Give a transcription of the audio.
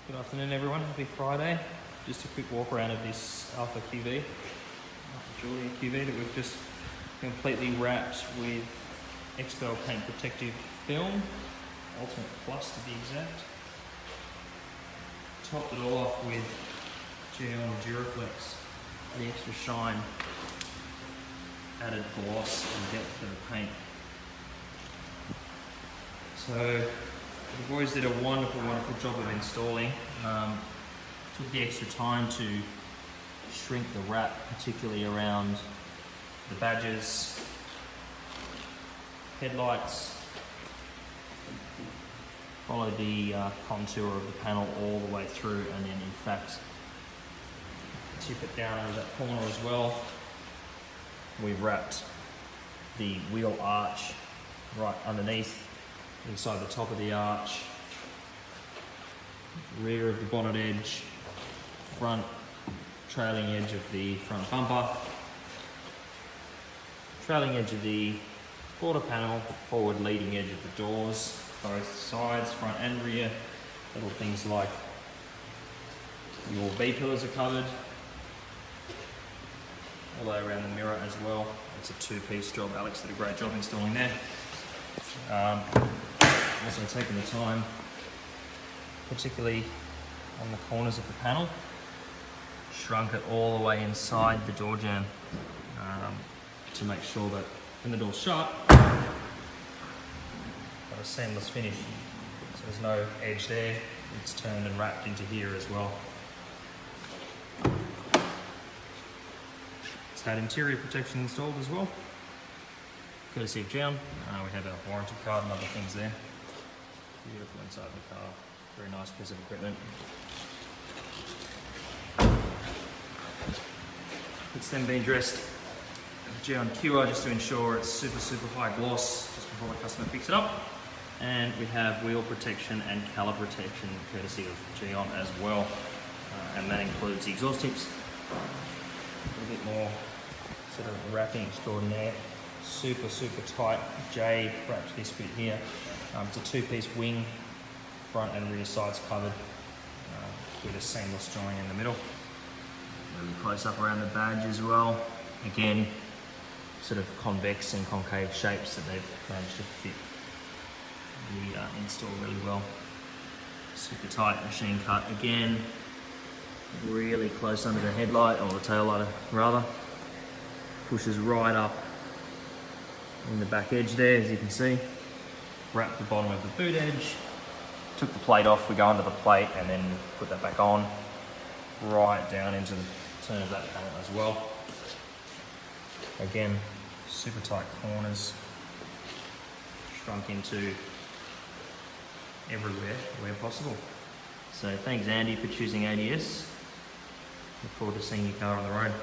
Good afternoon everyone, happy Friday. Just a quick walk around of this Alfa QV, Giulia QV that we've just completely wrapped with XPEL Paint Protection Film, Ultimate Plus to be exact. Topped it all off with Gyeon Quartz, the extra shine, added gloss and depth to the paint. So the boys did a wonderful job of installing. Took the extra time to shrink the wrap, particularly around the badges, headlights. Followed the contour of the panel all the way through, and then in fact tip it down under that corner as well. We've wrapped the wheel arch right underneath, inside the top of the arch, rear of the bonnet edge, front trailing edge of the front bumper, trailing edge of the quarter panel, forward leading edge of the doors, both sides, front and rear. Little things like your B-pillars are covered, all the way around the mirror as well. It's a two-piece job. Alex did a great job installing there. Also taking the time, particularly on the corners of the panel, shrunk it all the way inside the door jamb to make sure that when the door's shut, got a seamless finish. So there's no edge there, it's turned and wrapped into here as well. It's had interior protection installed as well, courtesy of Gyeon. We have our warranty card and other things there. Beautiful inside the car, very nice piece of equipment. It's then been dressed with Gyeon Quartz just to ensure it's super high gloss just before the customer picks it up. And we have wheel protection and caliper protection courtesy of Gyeon as well. And that includes the exhaust tips. A little bit more sort of wrapping extraordinaire. Super tight J wraps this bit here. It's a two-piece wing, front and rear sides covered with a seamless join in the middle. Really close up around the badge as well. Again, sort of convex and concave shapes that they've managed to fit the install really well. Super tight machine cut again. Really close under the headlight, or the tail light rather. Pushes right up in the back edge there, as you can see. Wrap the bottom of the boot edge, took the plate off, we go under the plate and then put that back on, right down into the turn of that panel as well. Again, super tight corners, shrunk into everywhere where possible. So thanks Andy for choosing ADS. Look forward to seeing your car on the road.